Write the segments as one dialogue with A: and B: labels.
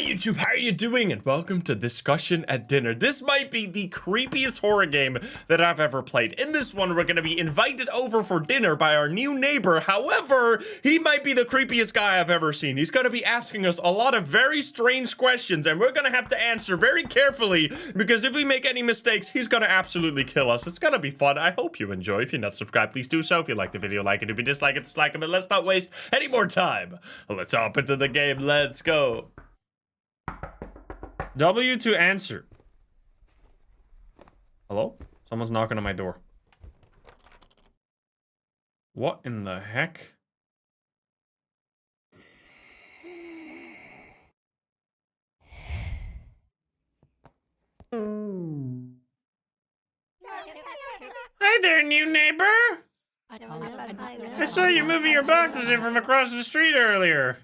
A: YouTube, how are you doing? And welcome to Discussion at Dinner. This might be the creepiest horror game that I've ever played. In this one, we're going to be invited over for dinner by our new neighbor. However, he might be the creepiest guy I've ever seen. He's going to be asking us a lot of very strange questions, and we're going to have to answer very carefully, because if we make any mistakes, he's going to absolutely kill us. It's going to be fun. I hope you enjoy. If you're not subscribed, please do so. If you like the video, like it. If you dislike it, dislike it. But let's not waste any more time. Let's hop into the game. Let's go. W to answer. Hello? Someone's knocking on my door. What in the heck? Hi there, new neighbor. I saw you moving your boxes in from across the street earlier.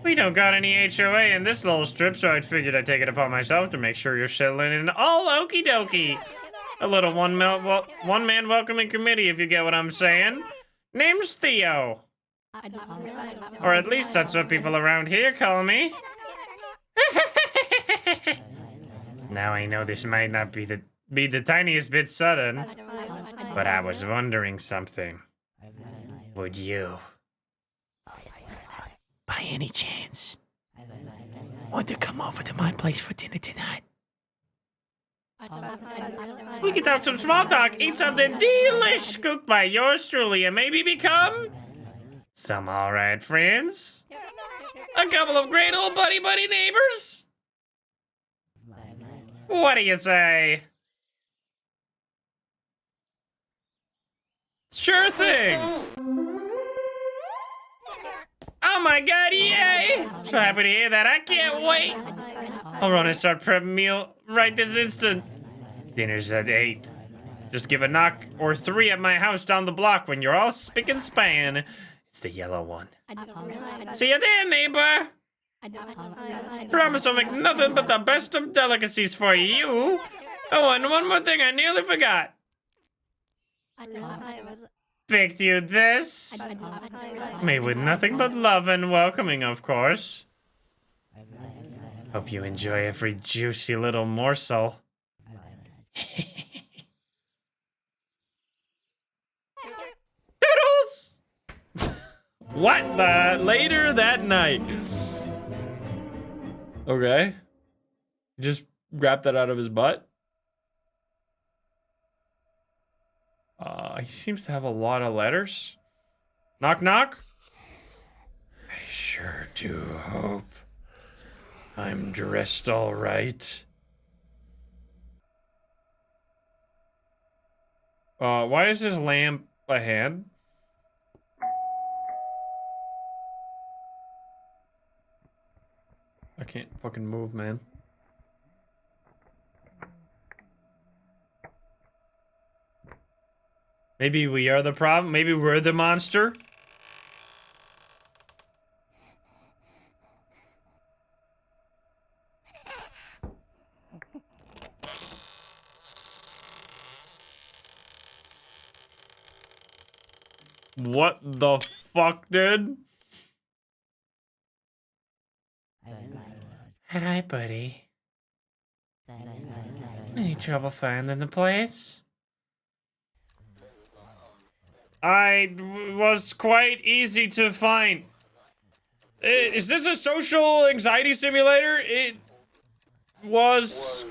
A: We don't got any HOA in this little strip, so I figured I'd take it upon myself to make sure you're settling in all okie dokie. A little one-man welcoming committee, if you get what I'm saying. Name's Theo. Or at least that's what people around here call me. Now I know this might not be the tiniest bit sudden, but I was wondering something. Would you, by any chance, want to come over to my place for dinner tonight? We can talk some small talk, eat something delish cooked by yours truly, and maybe become some alright friends. A couple of great old buddy neighbors. What do you say? Sure thing. Oh my god, yay! So happy to hear that, I can't wait! I'll run and start prepping meal right this instant. Dinner's at 8. Just give a knock or 3 at my house down the block when you're all spick and span. It's the yellow one. See you there, neighbor! Promise I'll make nothing but the best of delicacies for you. Oh, and one more thing I nearly forgot. Picked you this. Made with nothing but love and welcoming, of course. Hope you enjoy every juicy little morsel. Doodles! What the? Later that night. Okay. Just grabbed that out of his butt. He seems to have a lot of letters. Knock, knock. I sure do hope I'm dressed all right. Why is this lamp a hand? I can't fucking move, man. Maybe we are the problem. Maybe we're the monster. What the fuck, dude? Hi, buddy. Any trouble finding the place? Was quite easy to find. Is this a social anxiety simulator? It was.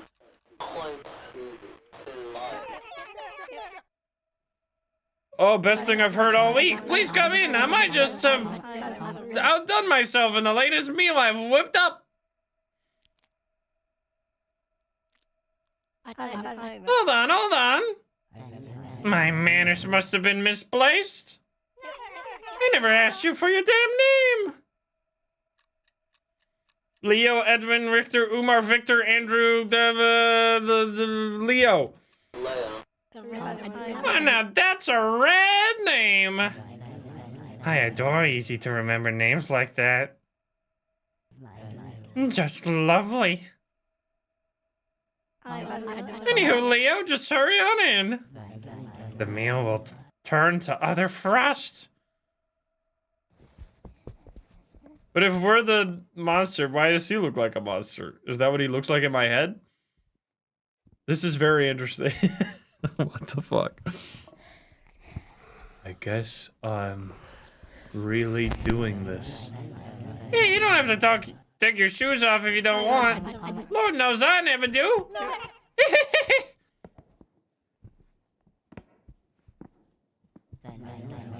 A: Oh, best thing I've heard all week. Please come in. I might just have outdone myself in the latest meal I've whipped up. Hold on, hold on. My manners must have been misplaced. I never asked you for your damn name. Leo, Edwin, Richter, Umar, Victor, Andrew, Leo. Oh, now that's a rad name. I adore easy to remember names like that. Just lovely. Anywho, Leo, just hurry on in. The meal will turn to utter frost. But if we're the monster, why does he look like a monster? Is that what he looks like in my head? This is very interesting. What the fuck? I guess I'm really doing this. Yeah, you don't have to take your shoes off if you don't want. Lord knows I never do.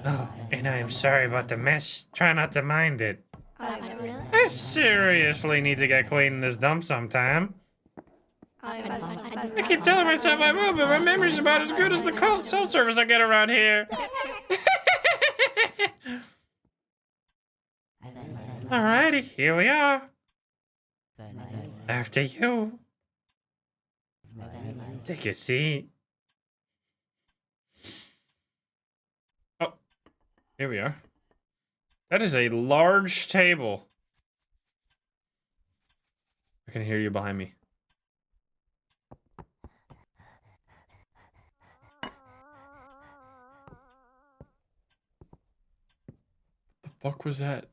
A: Oh, and I am sorry about the mess. Try not to mind it. I seriously need to get clean in this dump sometime. I keep telling myself I will, but my memory's about as good as the cold cell service I get around here. Alrighty, here we are. After you. Take a seat. Oh, here we are. That is a large table. I can hear you behind me. The fuck was that?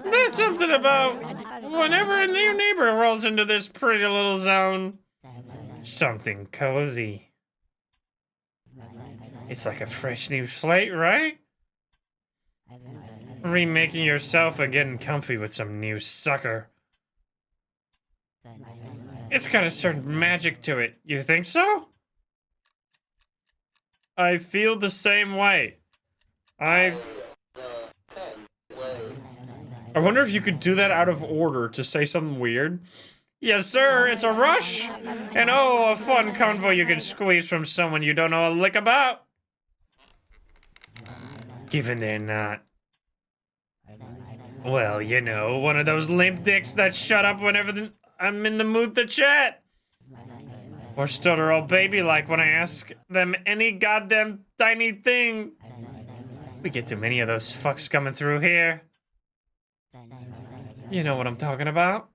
A: There's something about whenever a new neighbor rolls into this pretty little zone. Something cozy. It's like a fresh new slate, right? Remaking yourself and getting comfy with some new sucker. It's got a certain magic to it. You think so? I feel the same way. I wonder if you could do that out of order to say something weird. Yes, sir, it's a rush. And oh, a fun convo you can squeeze from someone you don't know a lick about. Given they're not. Well, you know, one of those limp dicks that shut up whenever I'm in the mood to chat. Or stutter all baby-like when I ask them any goddamn tiny thing. We get too many of those fucks coming through here. You know what I'm talking about.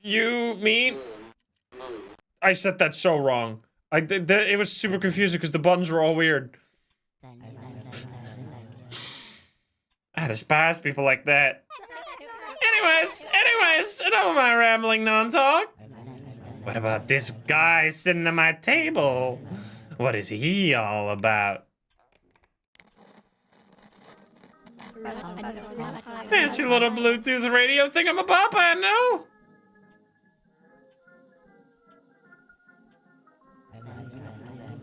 A: You mean? I said that so wrong. It was super confusing because the buttons were all weird. I despise people like that. Anyways, enough of my rambling non-talk. What about this guy sitting at my table? What is he all about? Fancy little Bluetooth radio thingamabop, I know.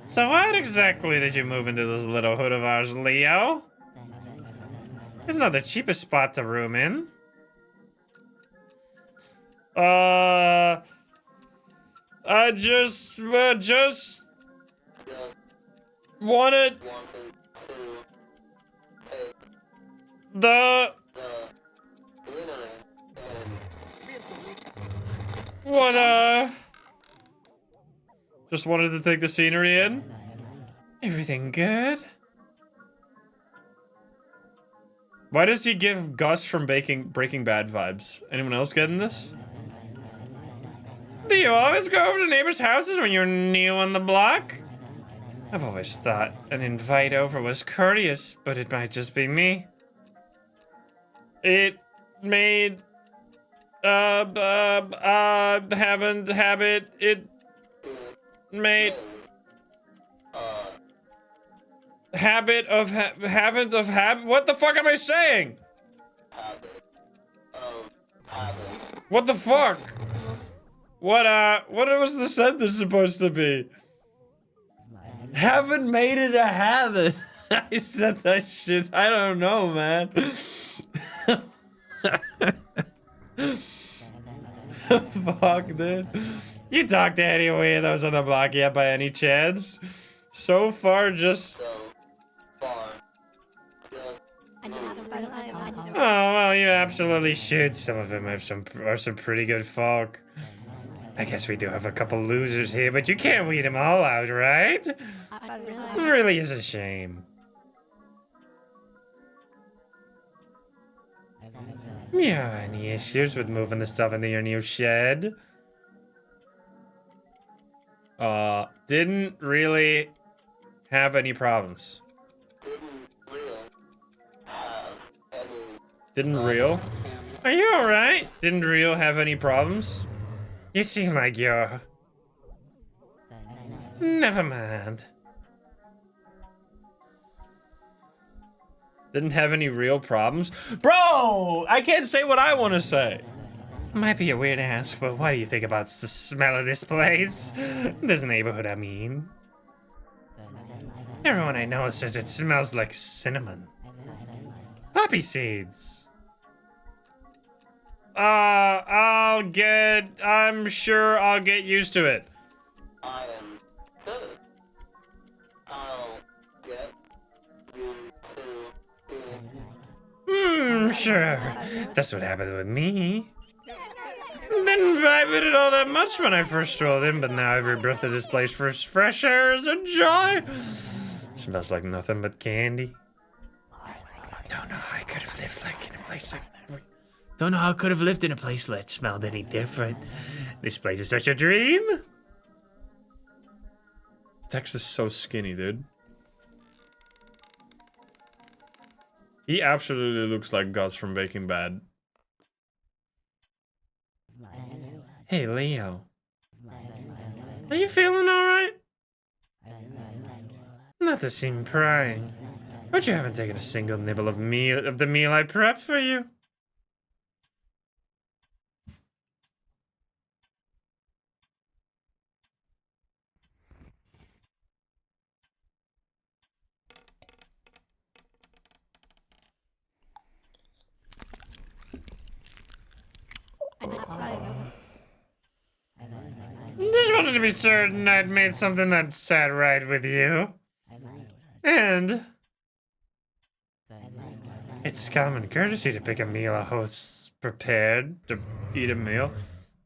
A: So what exactly did you move into this little hood of ours, Leo? It's not the cheapest spot to room in. I just wanted just wanted to take the scenery in. Everything good? Why does he give Gus from Breaking Bad vibes? Anyone else getting this? Do you always go over to neighbors' houses when you're new on the block? I've always thought an invite over was courteous, but it might just be me. It made what the fuck am I saying? What the fuck? What was the sentence supposed to be? Haven't made it a habit. I said that shit. I don't know, man. Fuck, dude. You talked to any weirdos on the block yet by any chance? So far, just... Oh, well, you absolutely should. Some of them are some pretty good folk.
B: I guess we do have a couple losers here, but you can't weed them all out, right? It really is a shame. You have any issues with moving the stuff into your new shed? Didn't really have any problems. Didn't real? Are you alright? Didn't real have any problems? You seem like you're... Never mind. Didn't have any real problems? Bro! I can't say what I want to say. Might be a weird ask, but what do you think about the smell of this place? This neighborhood, I mean. Everyone I know says it smells like cinnamon. Poppy seeds. I'm sure I'll get used to it.
C: I am good. I'll get used to it.
B: Sure. That's what happened with me. Didn't vibe with it all that much when I first strolled in, but now every breath of this place for fresh air is a joy. Smells like nothing but candy. Don't know how I could have lived like in a place like... Don't know how I could have lived in a place that smelled any different. This place is such a dream. Tex is so skinny, dude. He absolutely looks like Gus from Breaking Bad. Hey, Leo. Are you feeling alright? Not to seem prying, but you haven't taken a single nibble of the meal I prepped for you. Just wanted to be certain I'd made something that sat right with you. And it's common courtesy to pick a meal a host's prepared to eat a meal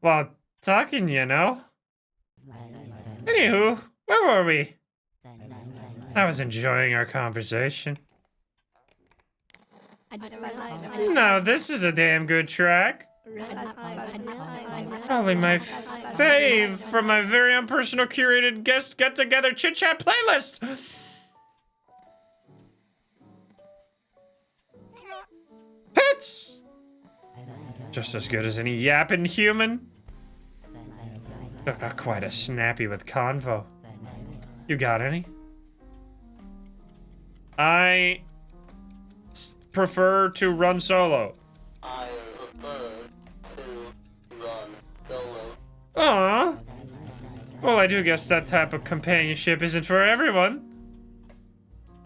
B: while talking, you know? Anywho, where were we? I was enjoying our conversation. Now this is a damn good track. Probably my fave from my very own personal curated guest get-together chit-chat playlist. Pets! Just as good as any yapping human. But not quite as snappy with convo. You got any? I prefer to run solo.
C: I prefer to run solo.
B: Aww. Well, I do guess that type of companionship isn't for everyone.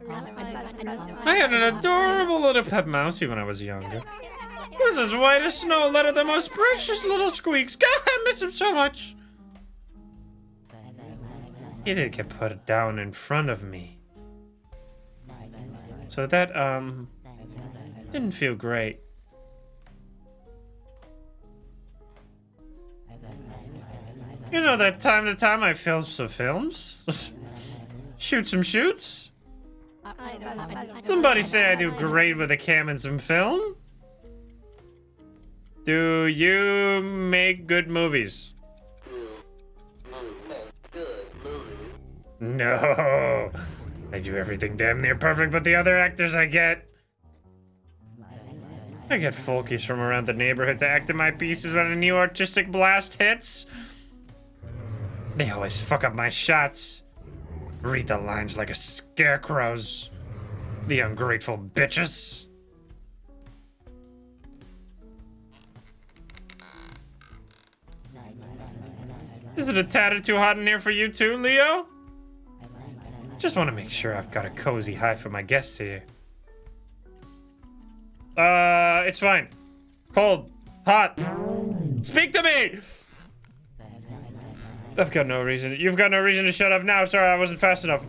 B: I had an adorable little pet mousey when I was younger. He was as white as snow, let out the most precious little squeaks. God, I miss him so much. He did get put down in front of me. So that, didn't feel great. You know that time to time I film some films? Shoot some shoots? Somebody say I do great with a cam and some film? Do you make good movies? No. I do everything damn near perfect, but the other actors I get folkies from around the neighborhood to act in my pieces when a new artistic blast hits. They always fuck up my shots. Read the lines like a scarecrow's. The ungrateful bitches. Is it a tad too hot in here for you too, Leo? Just want to make sure I've got a cozy high for my guests here. It's fine. Cold. Hot. Speak to me! I've got no reason. You've got no reason to shut up now. Sorry, I wasn't fast enough.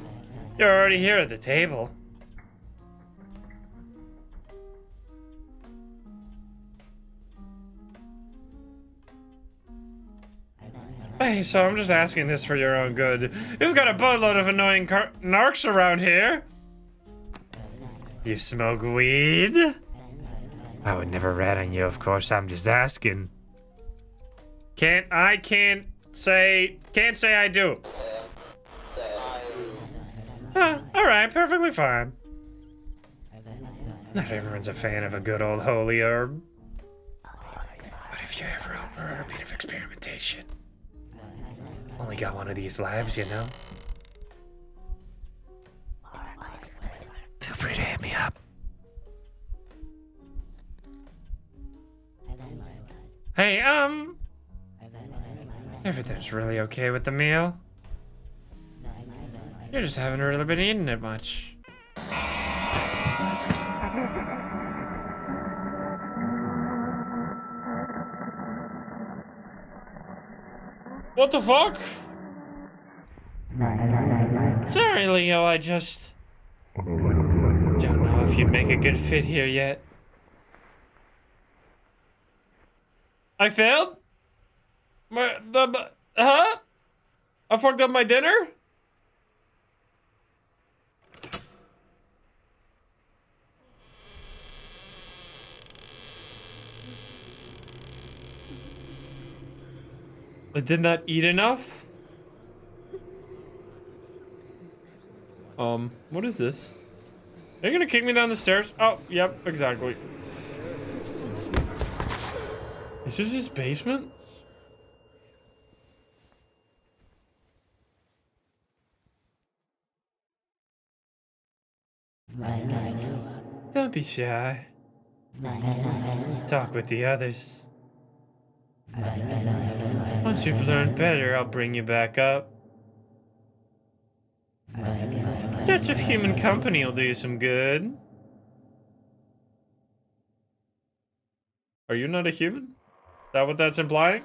B: You're already here at the table. Hey, so I'm just asking this for your own good. You've got a boatload of annoying narcs around here. You smoke weed? I would never rat on you, of course. I'm just asking. Can't say I do. Alright, perfectly fine. Not everyone's a fan of a good old holy herb. But if you ever order a bit of experimentation, only got one of these lives, you know? Feel free to hit me up. Hey, everything's really okay with the meal? You just haven't really been eating it much. What the fuck? Sorry, Leo, I just don't know if you'd make a good fit here yet. I failed? Huh? I fucked up my dinner? I did not eat enough? What is this? Are you gonna kick me down the stairs? Oh, yep, exactly. Is this his basement? Don't be shy. Talk with the others. Once you've learned better, I'll bring you back up. A touch of human company will do you some good. Are you not a human? Is that what that's implying?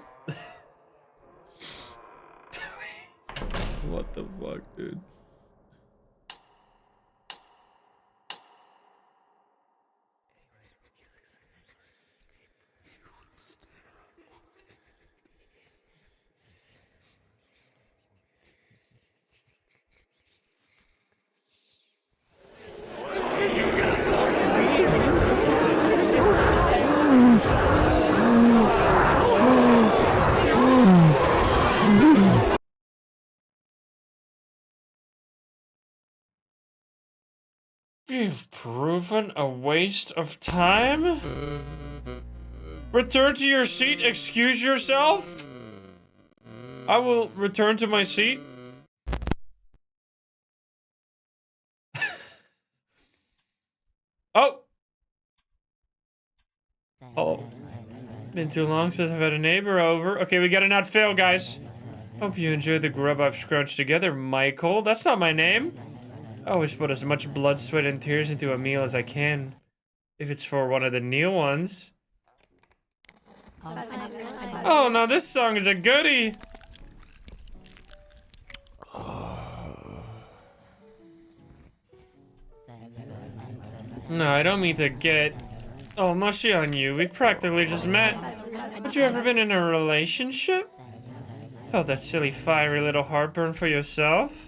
B: What the fuck, dude? You've proven a waste of time? Return to your seat, excuse yourself? I will return to my seat. Oh! Oh. Been too long since I've had a neighbor over. Okay, we gotta not fail, guys. Hope you enjoy the grub I've scrunched together, Michael. That's not my name. I always put as much blood, sweat, and tears into a meal as I can. If it's for one of the new ones. Oh, now this song is a goodie. No, I don't mean to get all mushy on you. We've practically just met. Have you ever been in a relationship? Felt that silly, fiery little heartburn for yourself?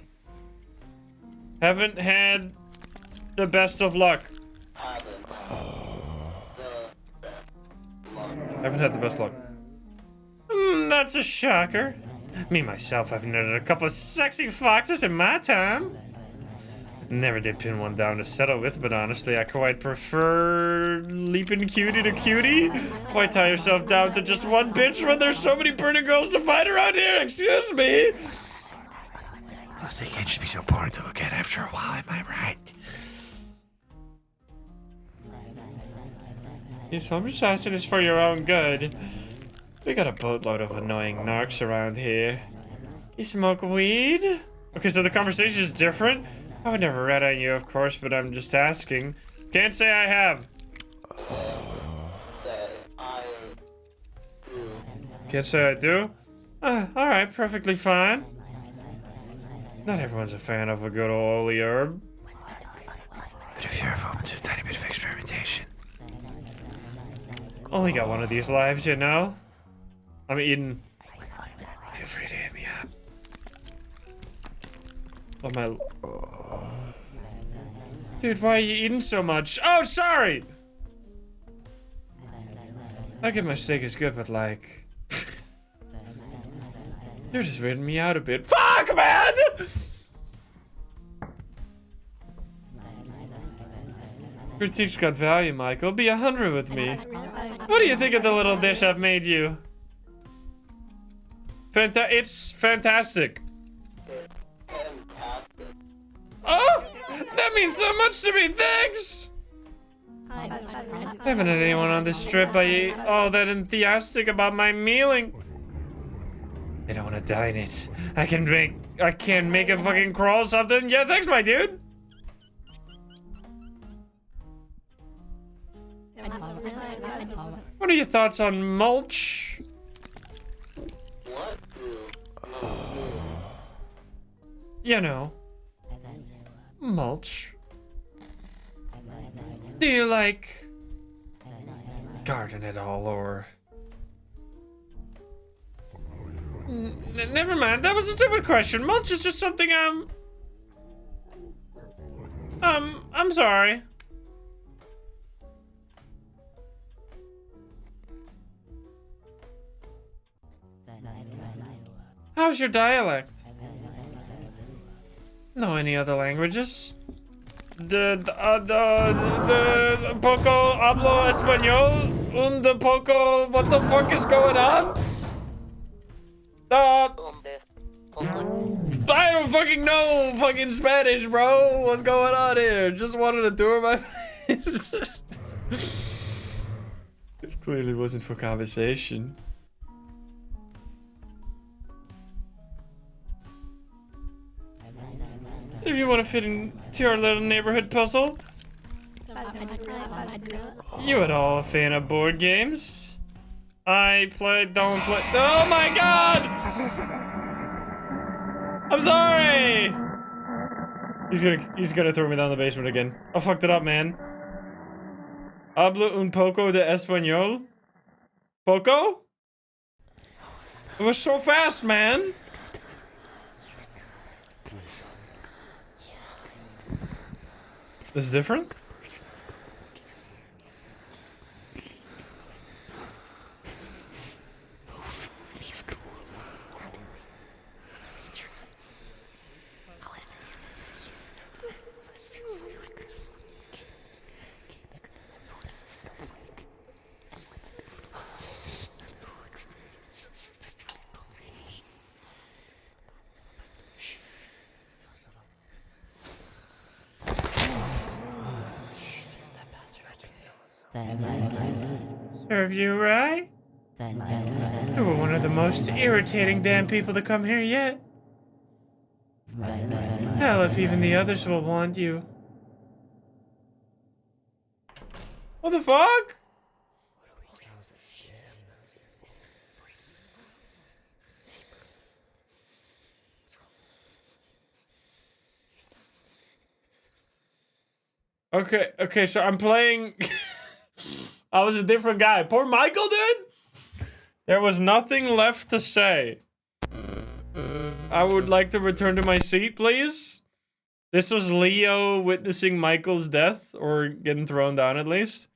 B: Haven't had the best of luck. Haven't had the best luck. That's a shocker. Me, myself, I've netted a couple of sexy foxes in my time. Never did pin one down to settle with, but honestly, I quite prefer leaping cutie to cutie. Why tie yourself down to just one bitch when there's so many pretty girls to find around here? Excuse me. Plus, they can't just be so boring to look at after a while, am I right? Yeah, so I'm just asking this for your own good. We got a boatload of annoying narcs around here. You smoke weed? Okay, so the conversation is different. I would never rat on you, of course, but I'm just asking. Can't say I have. Can't say I do? Alright, perfectly fine. Not everyone's a fan of a good old holy herb. But if you're ever open to a tiny bit of experimentation. Only got one of these lives, you know? I'm eating. Feel free to Oh my. Dude, why are you eating so much? Oh, sorry! I get my steak is good, but like. You're just weirding me out a bit. Fuck, man! Critique's got value, Michael. Be 100 with me. What do you think of the little dish I've made you? It's fantastic. Oh! That means so much to me, thanks! I haven't had anyone on this trip all that enthusiastic about my mealing. I don't want to die in it. I can make it fucking crawl something. Yeah, thanks, my dude. What are your thoughts on mulch?
C: What do
B: You know, mulch. Do you like garden at all, or? Never mind. That was a stupid question. Mulch is just something I'm sorry. How's your dialect? Know any other languages? The poco hablo español un de poco. What the fuck is going on? I don't fucking know fucking Spanish, bro. What's going on here? Just wanted a tour of my face. It clearly wasn't for conversation. If you want to fit into our little neighborhood puzzle. You at all a fan of board games? Don't play. Oh my god! I'm sorry! He's gonna throw me down the basement again. I fucked it up, man. Hablo un poco de español? Poco? It was so fast, man! This is different? Serve you right? You were one of the most irritating damn people to come here yet. Hell, if even the others will want you. What the fuck? Okay, so I'm playing... I was a different guy. Poor Michael, dude! There was nothing left to say. I would like to return to my seat, please. This was Leo witnessing Michael's death, or getting thrown down at least.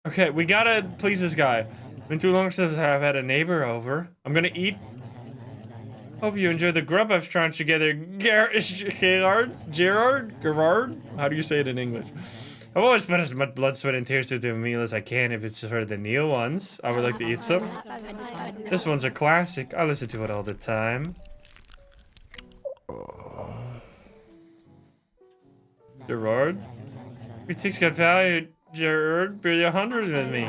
B: Okay, we gotta please this guy. Been too long since I've had a neighbor over. I'm gonna eat. Hope you enjoy the grub I've strung together. Gerard? How do you say it in English? I've always put as much blood, sweat, and tears into a meal as I can if it's for the new ones. I would like to eat some. This one's a classic. I listen to it all the time. Gerard? Critique's got value, Gerard. Be 100 with me.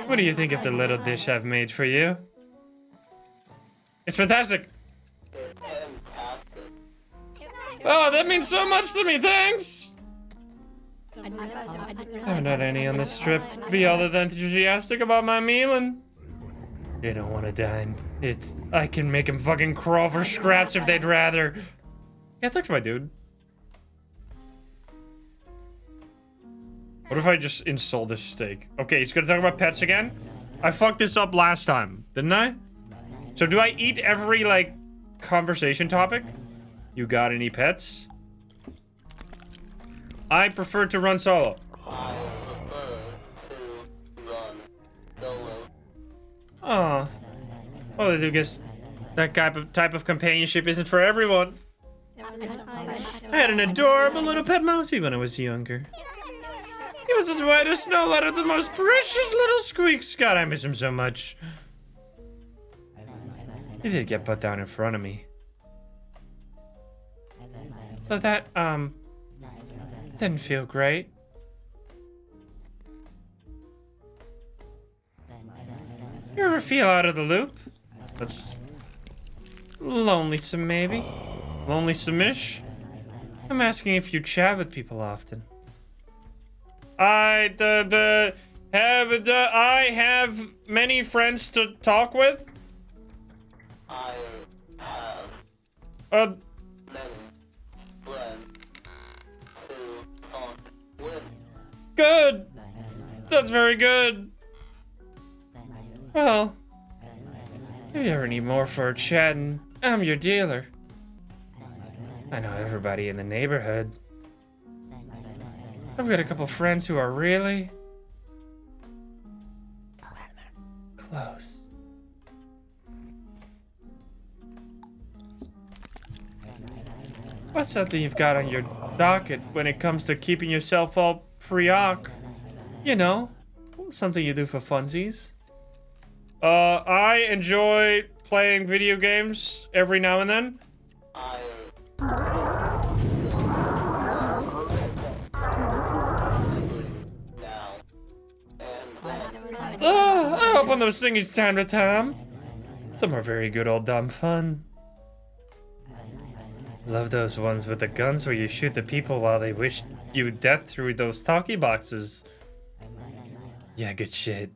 B: What do you think of the little dish I've made for you? It's fantastic. Oh, that means so much to me, thanks! I haven't had any on this trip. Be other than enthusiastic about my mealing. They don't want to dine. I can make them fucking crawl for scraps if they'd rather. Yeah, thanks, my dude. What if I just install this steak? Okay, he's gonna talk about pets again? I fucked this up last time, didn't I? So do I eat every, like, conversation topic? You got any pets? I prefer to run solo.
C: I prefer to run solo.
B: Oh. Well, I do guess that type of companionship isn't for everyone. I had an adorable little pet mousey when I was younger. He was as white as snow, out of the most precious little squeaks. God, I miss him so much. He did get put down in front of me. So that, didn't feel great. You ever feel out of the loop? That's lonesome, maybe? Lonesome-ish? I'm asking if you chat with people often. I have many friends to talk with.
C: I have
B: Uh,
C: many friends to talk with.
B: good. That's very good. Well, if you ever need more for chatting, I'm your dealer. I know everybody in the neighborhood. I've got a couple friends who are really close. What's something you've got on your docket when it comes to keeping yourself all pre-oc? You know, something you do for funsies. I enjoy playing video games every now and then. I open those thingies time to time. Some are very good old dumb fun. Love those ones with the guns where you shoot the people while they wish you death through those talkie boxes. Yeah, good shit.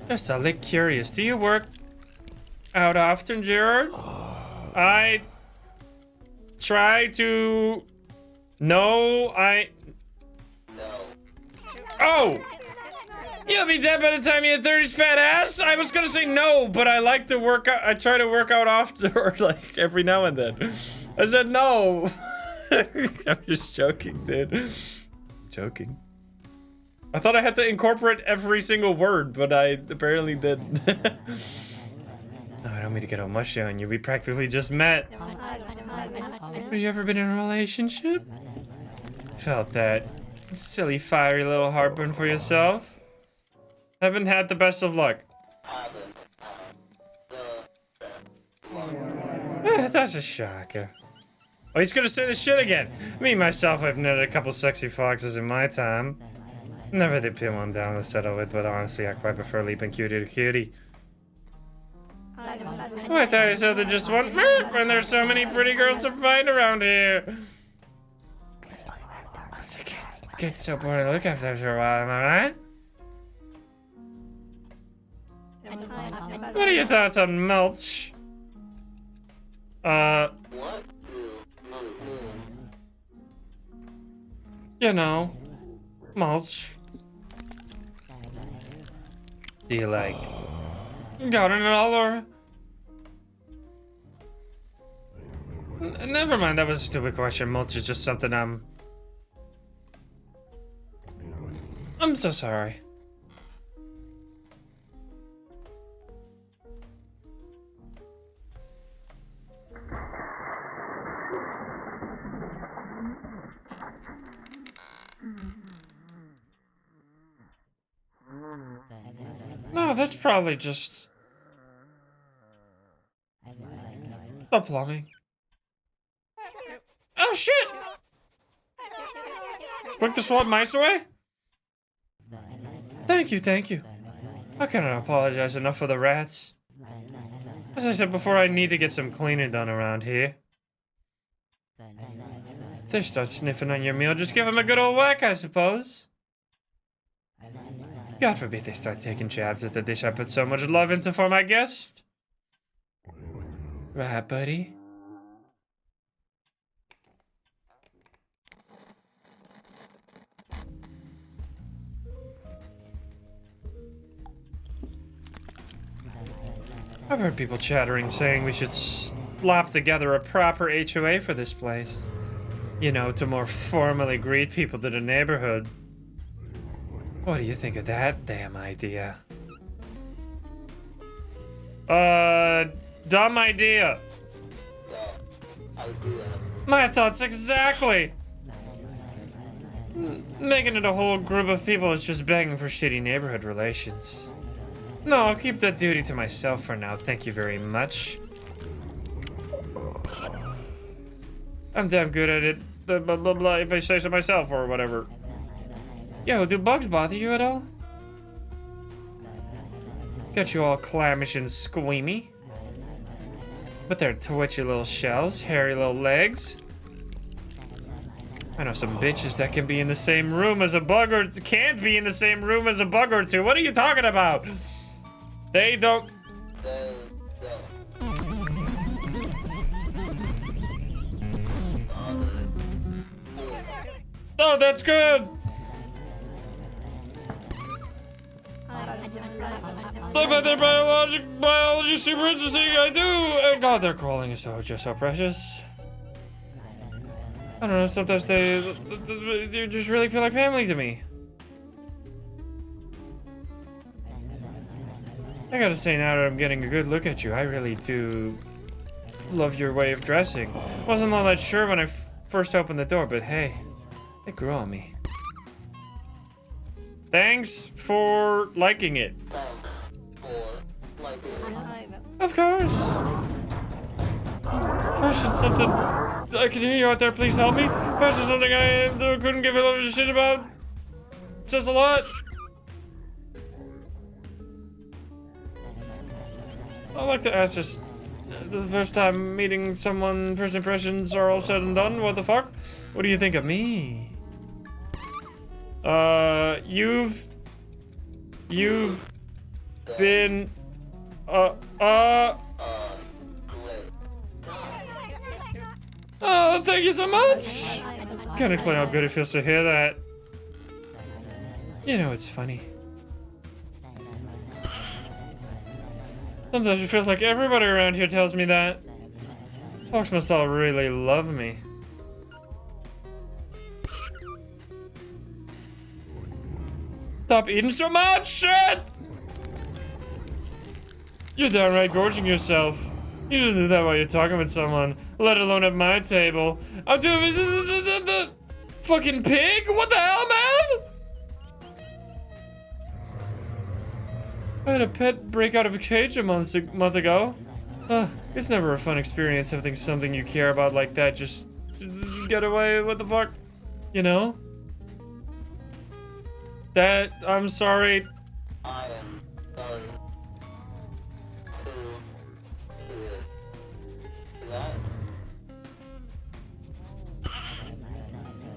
B: Just a little curious, do you work out often, Gerard? I try to... No, Oh! You'll be dead by the time you hit 30's fat ass? I was gonna say no, but I like to work out. I try to work out often, or like every now and then. I said no. I'm just joking, dude. I'm joking. I thought I had to incorporate every single word, but I apparently didn't. No, I don't mean to get all mushy on you. We practically just met. Have you ever been in a relationship? Felt that silly, fiery little heartburn for yourself? Haven't had the best of luck. That's a shocker. Oh, he's gonna say this shit again. Me, myself, I've netted a couple sexy foxes in my time. Never did pin one down to settle with, but honestly, I quite prefer leaping cutie to cutie. Why tell yourself to just one when there's so many pretty girls to find around here? Get so bored to look after a while, am I right? What are your thoughts on mulch? You know, mulch. Do you like garden at all, or? Never mind, that was a stupid question. Mulch is just something I'm so sorry. No, that's probably just the plumbing. Oh shit! Quick to swat mice away? Thank you, thank you. I cannot apologize enough for the rats. As I said before, I need to get some cleaning done around here. If they start sniffing on your meal, just give them a good old whack, I suppose. God forbid they start taking jabs at the dish I put so much love into for my guest. Right, buddy? I've heard people chattering saying we should slop together a proper HOA for this place. You know, to more formally greet people to the neighborhood. What do you think of that damn idea? Dumb idea. My thoughts exactly. Making it a whole group of people is just begging for shitty neighborhood relations. No, I'll keep that duty to myself for now, thank you very much. I'm damn good at it, blah blah blah blah, if I say so myself or whatever. Yo, do bugs bother you at all? Got you all clammish and squeamy. With their twitchy little shells, hairy little legs. I know some bitches that can be in the same room as a bug or can't be in the same room as a bug or two. What are you talking about? They don't. Oh, that's good. I find their biology super interesting. I do. And God, their crawling is just so precious. I don't know. Sometimes they just really feel like family to me. I gotta say, now that I'm getting a good look at you, I really do love your way of dressing. Wasn't all that sure when I first opened the door, but hey, it grew on me. Thanks for liking it. Of course. Question something. I can hear you out there. Please help me. Question something I couldn't give a shit about. Says a lot. I'd like to ask this. The first time meeting someone, first impressions are all said and done. What the fuck? What do you think of me? You've been, oh, thank you so much. Can't explain how good it feels to hear that. You know, it's funny. Sometimes it feels like everybody around here tells me that. Folks must all really love me. Stop eating so much shit! You're downright gorging yourself. You didn't do that while you're talking with someone, let alone at my table. I'm doing the fucking pig? What the hell, man? I had a pet break out of a cage a month ago. It's never a fun experience having something you care about like that just get away. What the fuck? You know? That, I'm sorry.
C: I am sorry to hear that.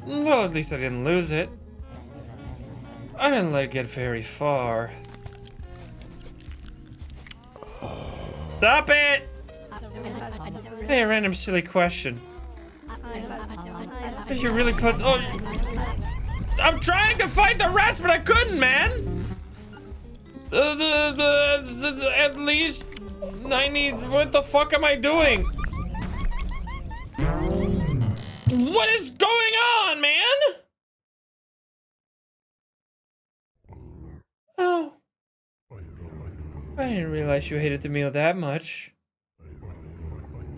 B: Well, at least I didn't lose it. I didn't let it get very far. Stop it! Hey, a random silly question. If you really put... Oh, I'm trying to fight the rats, but I couldn't, man! At least 90... What the fuck am I doing? What is going on, man? Oh. I didn't realize you hated the meal that much.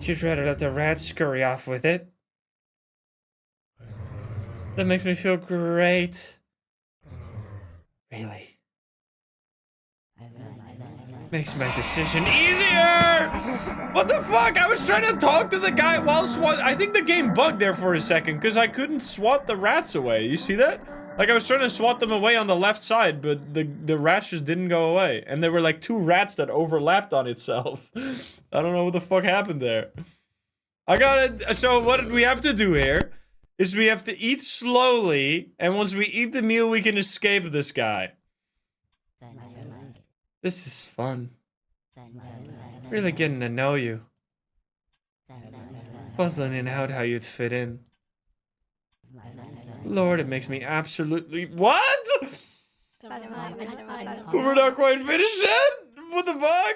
B: You'd rather let the rats scurry off with it. That makes me feel great. Really. Makes my decision easier! What the fuck? I was trying to talk to the guy while I think the game bugged there for a second because I couldn't swat the rats away. You see that? Like, I was trying to swat them away on the left side, but the rats just didn't go away. And there were like 2 rats that overlapped on itself. I don't know what the fuck happened there. I got it. So what we have to do here is we have to eat slowly, and once we eat the meal, we can escape this guy. This is fun. Really getting to know you. Puzzling in out how you'd fit in. Lord, it makes me absolutely... What? We're not quite finished yet? What the fuck?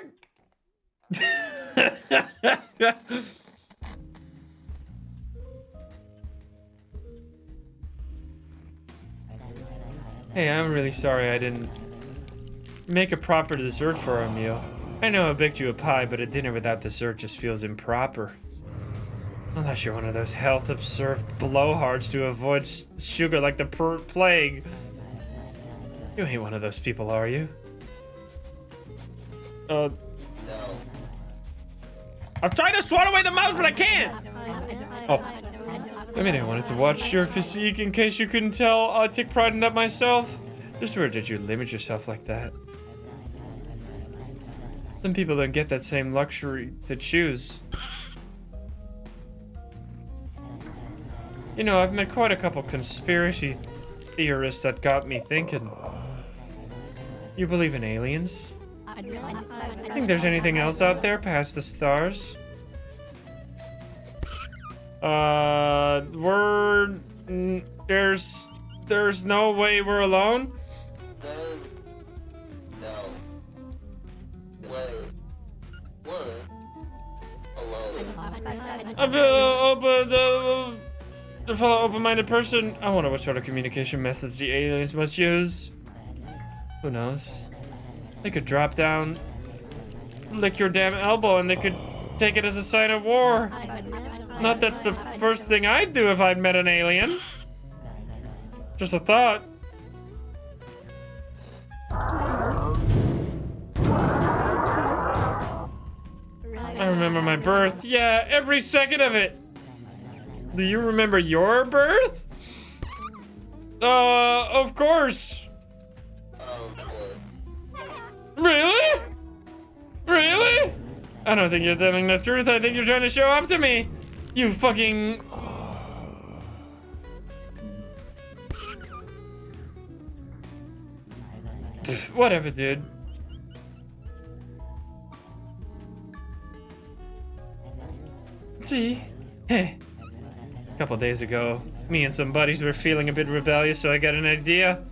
B: Hey, I'm really sorry I didn't make a proper dessert for our meal. I know I baked you a pie, but a dinner without dessert just feels improper. Unless you're one of those health-observed blowhards to avoid sugar like the plague. You ain't one of those people, are you?
C: No.
A: I'm trying to swat away the mouse, but I can't!
B: Oh. I mean, I wanted to watch your physique in case you couldn't tell. I take pride in that myself. Just where did you limit yourself like that? Some people don't get that same luxury to choose. You know, I've met quite a couple conspiracy theorists that got me thinking. You believe in aliens? Think there's anything else out there past the stars? There's no way we're alone?
C: No. Way. We're alone.
B: I feel the fellow open-minded person. I wonder what sort of communication methods the aliens must use. Who knows? They could drop down, lick your damn elbow, and they could take it as a sign of war. Not that's the first thing I'd do if I'd met an alien. Just a thought. I remember my birth. Yeah, every second of it. Do you remember your birth? Of course. Really? Really? I don't think you're telling the truth. I think you're trying to show off to me. You fucking... Pfft, whatever, dude. See? Hey. A couple days ago, me and some buddies were feeling a bit rebellious, so I got an idea.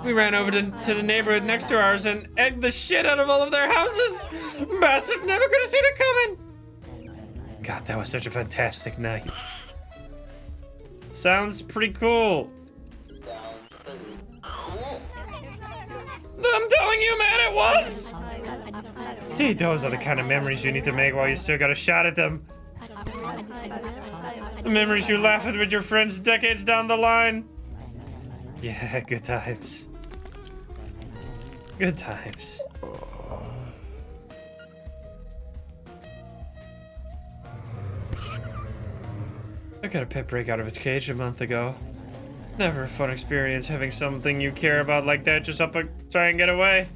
B: We ran over to the neighborhood next to ours and egged the shit out of all of their houses. Bastards never could have seen it coming. God, that was such a fantastic night. Sounds pretty cool. I'm telling you, man, it was. See, those are the kind of memories you need to make while you still got a shot at them. The memories you laugh at with your friends decades down the line. Yeah, good times. Good times. I got a pet break out of its cage a month ago. Never a fun experience having something you care about like that just up and try and get away.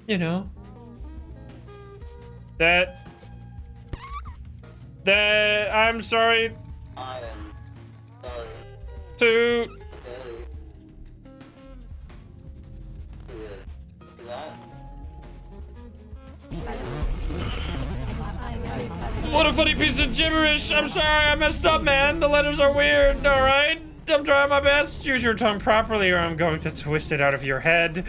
B: You know. I'm sorry.
C: I am sorry.
B: To... What a funny piece of gibberish. I'm sorry, I messed up, man. The letters are weird, alright? I'm trying my best. Use your tongue properly or I'm going to twist it out of your head.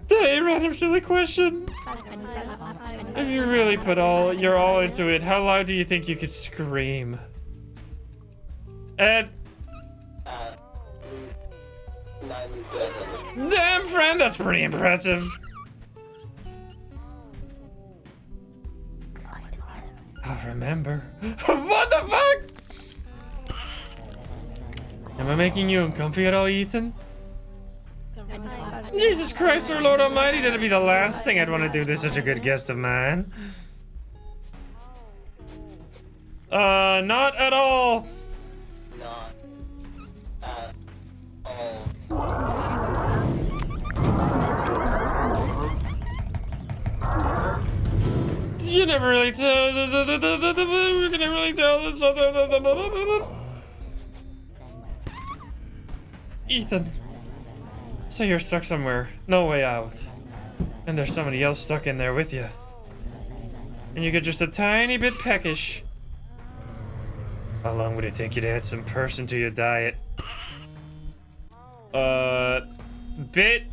B: Hey, random silly question. If you really put your all into it, how loud do you think you could scream? Ed? Damn, friend, that's pretty impressive. I'll remember. What the fuck? Am I making you uncomfy at all, Ethan? Jesus Christ, our Lord Almighty, that'd be the last thing I'd want to do to such a good guest of mine. Not at all.
C: Not at all.
B: You never really tell. You can never really tell. Ethan. So you're stuck somewhere, no way out. And there's somebody else stuck in there with you. And you get just a tiny bit peckish. How long would it take you to add some person to your diet? Bit?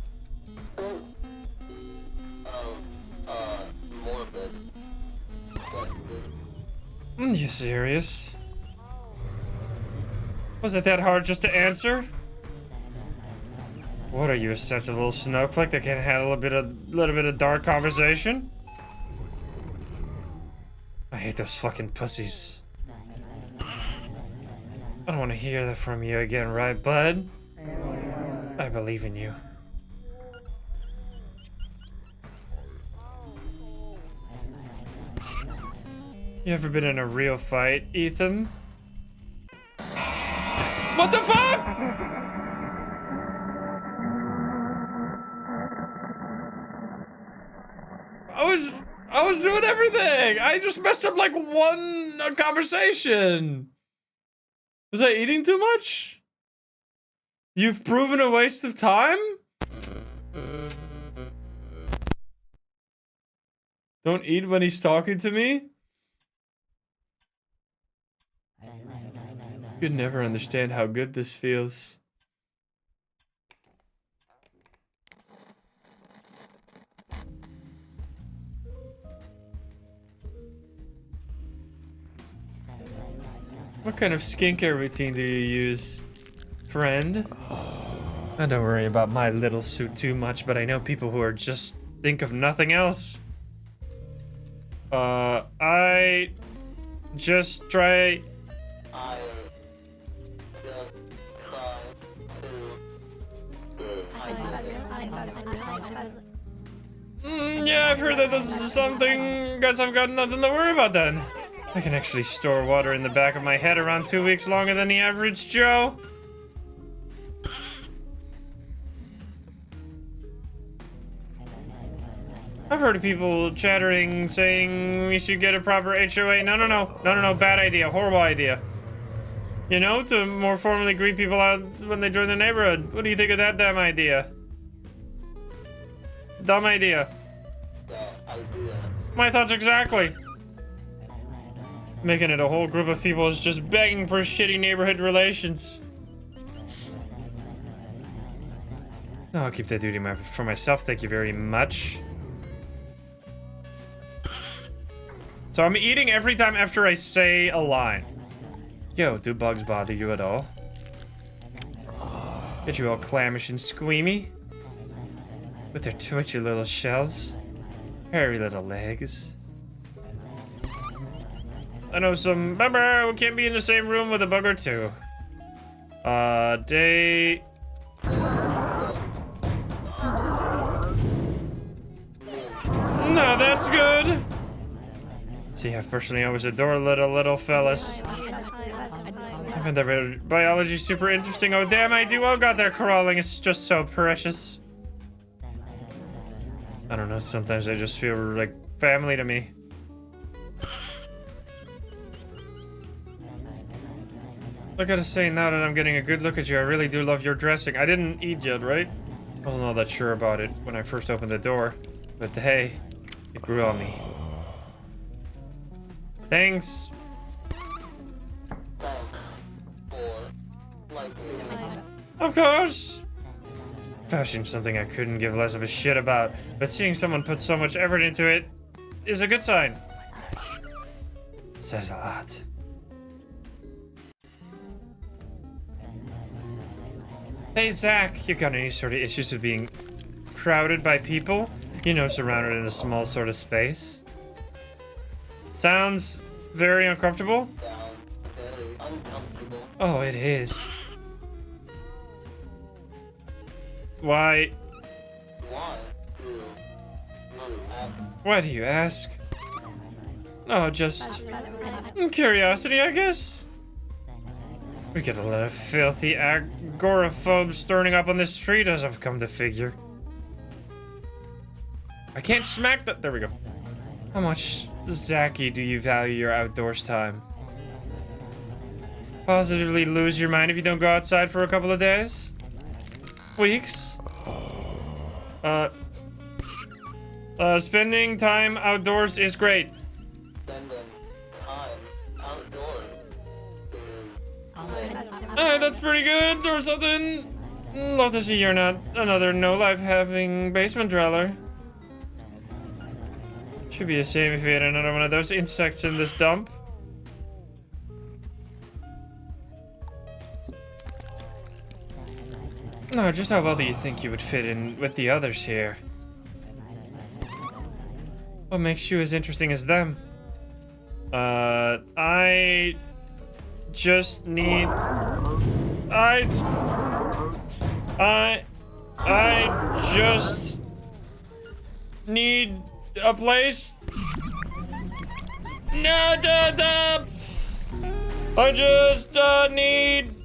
C: Morbid.
B: You serious? Was it that hard just to answer? What are you, a sensitive little snowflake that can't handle a little bit of dark conversation? I hate those fucking pussies. I don't want to hear that from you again, right, bud? I believe in you. You ever been in a real fight, Ethan? What the fuck?! I was doing everything! I just messed up like one conversation! Was I eating too much? You've proven a waste of time? Don't eat when he's talking to me? You'd never understand how good this feels. What kind of skincare routine do you use, friend? I don't worry about my little suit too much, but I know people who are just think of nothing else. I just try... Yeah, I've heard that this is something. Guess I've got nothing to worry about then. I can actually store water in the back of my head around 2 weeks longer than the average Joe. I've heard of people chattering, saying we should get a proper HOA. No, bad idea, horrible idea. You know, to more formally greet people out when they join the neighborhood. What do you think of that damn idea? Dumb idea. My thoughts exactly. Making it a whole group of people is just begging for shitty neighborhood relations. No, I'll keep that duty for myself, thank you very much. So I'm eating every time after I say a line. Yo, do bugs bother you at all? Get you all clammish and squeamy? With their twitchy little shells? Hairy little legs? I know some... Remember, we can't be in the same room with a bug or two. Day... No, that's good. See, I've personally always adored little fellas. I find their biology super interesting. Oh, damn, I do. Oh, God, their crawling is just so precious. I don't know, sometimes they just feel like family to me. I gotta say, now that I'm getting a good look at you, I really do love your dressing. I didn't eat yet, right? I wasn't all that sure about it when I first opened the door. But hey, it grew on me. Thanks. Of course. Fashion's something I couldn't give less of a shit about, but seeing someone put so much effort into it is a good sign. It says a lot. Hey Zach, you got any sort of issues with being crowded by people? You know, surrounded in a small sort of space? Sounds very uncomfortable? Oh, it is. Why? Why do you ask? Oh, just curiosity, I guess. We get a lot of filthy agoraphobes turning up on the street, as I've come to figure. I can't smack that. There we go. How much, Zachy, do you value your outdoors time? Positively lose your mind if you don't go outside for a couple of days? Weeks? Spending time outdoors is great.
C: Spending time outdoors is
B: That's pretty good, or something. Love to see you're not another no-life having basement dweller. Should be a shame if we had another one of those insects in this dump. No, just how well do you think you would fit in with the others here? What makes you as interesting as them? I just need... I just need a place. No, I just need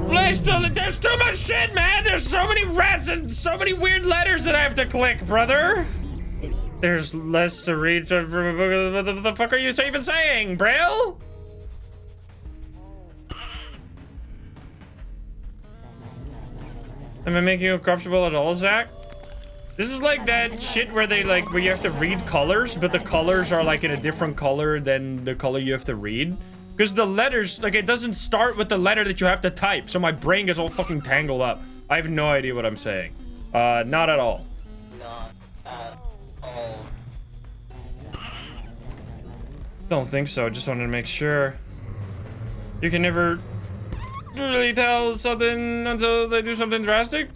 B: place to. There's too much shit, man. There's so many rats and so many weird letters that I have to click, brother. There's less to read from a book. What the fuck are you even saying, Braille? Am I making you uncomfortable at all, Zach? This is like that shit where they like, where you have to read colors, but the colors are like in a different color than the color you have to read. Because the letters, like it doesn't start with the letter that you have to type. So my brain gets all fucking tangled up. I have no idea what I'm saying. Not at all.
C: Not at all.
B: Don't think so, just wanted to make sure. You can never really tell something until they do something drastic.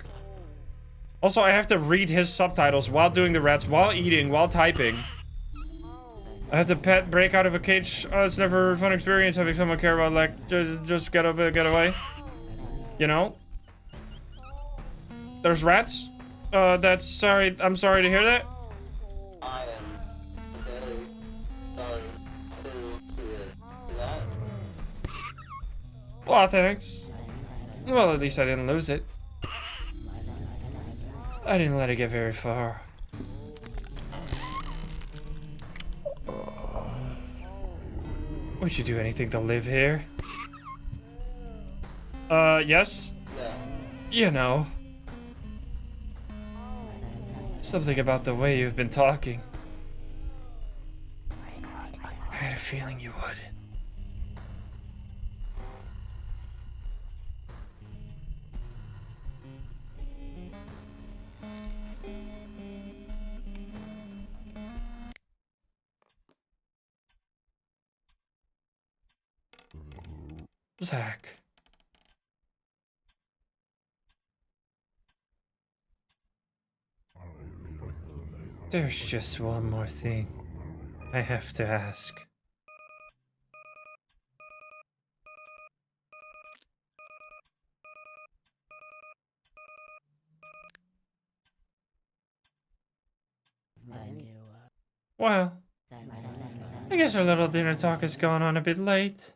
B: Also, I have to read his subtitles while doing the rats, while eating, while typing. I had to pet break out of a cage. Oh, it's never a fun experience having someone care about, like, just get away. You know? There's rats? I'm sorry to hear that.
C: I am very sorry to hear that.
B: Well, thanks. Well, at least I didn't lose it. I didn't let it get very far. Would you do anything to live here? Yes?
C: Yeah.
B: You know. Something about the way you've been talking. I had a feeling you would. Zach. There's just one more thing I have to ask. Well, I guess our little dinner talk has gone on a bit late.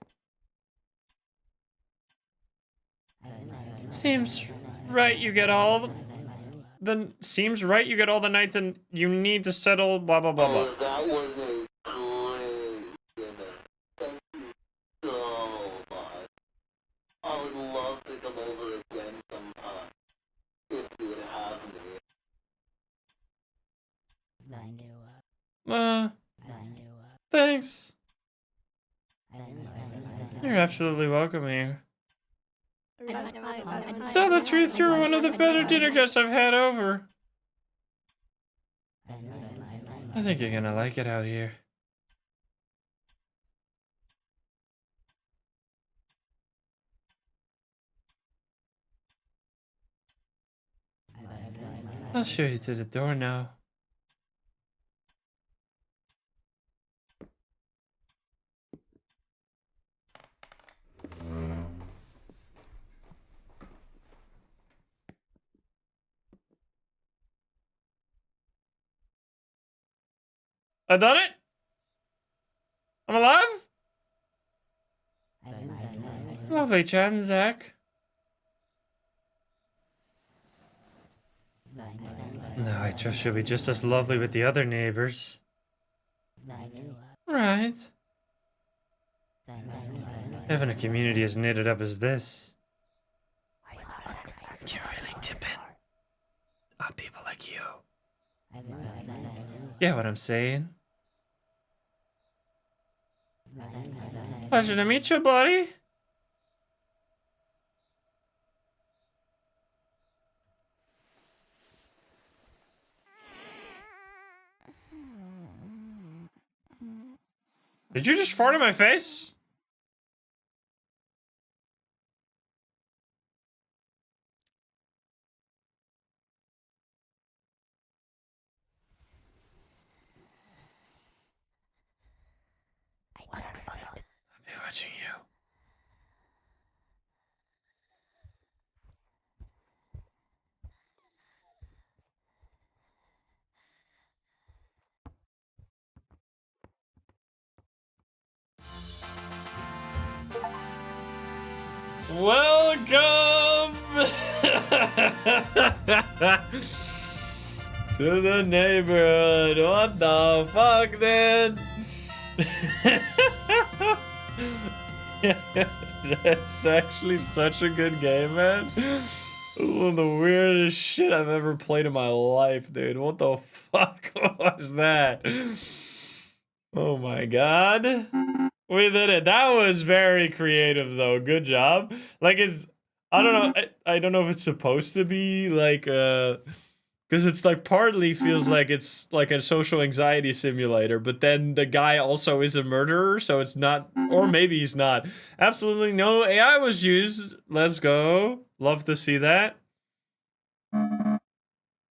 B: Seems right you get all the night and you need to settle blah blah blah blah.
C: Oh, that was a great dinner. Thank you so much. I would love to come over again sometime. If you would have me.
B: Thanks. You're absolutely welcome here. Tell the truth, you're one of the better dinner guests I've had over. I think you're gonna like it out here. I'll show you to the door now. I done it? I'm alive? Lovely chatting, Zach. No, I trust she'll be just as lovely with the other neighbors. Right. Having a community as knitted up as this. Can really dip in on people like you. Get what I'm saying? Pleasure to meet you, buddy. Did you just fart in my face? I'll be watching you. Welcome to the neighborhood. What the fuck, dude? That's actually such a good game, man. One of the weirdest shit I've ever played in my life, dude. What the fuck was that? Oh my god. We did it. That was very creative, though. Good job. Like, it's... I don't know. I don't know if it's supposed to be, like, because it's, like, partly feels like it's, like, a social anxiety simulator, but then the guy also is a murderer, so it's not... Or maybe he's not. Absolutely no AI was used. Let's go. Love to see that.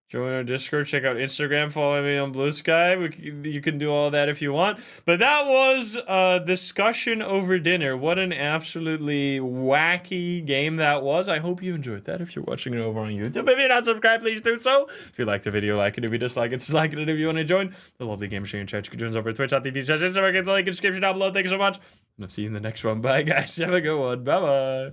B: Join our Discord, check out Instagram, follow me on Blue Sky. You can do all that if you want. But that was a discussion over dinner. What an absolutely wacky game that was. I hope you enjoyed that. If you're watching it over on YouTube, if you're not subscribed, please do so. If you liked the video, like it. If you dislike it, dislike it. And if you want to join the lovely game sharing chat, you can join us over at twitch.tv/Instagram. Get the link in the description down below. Thank you so much. And I'll see you in the next one. Bye, guys. Have a good one. Bye-bye.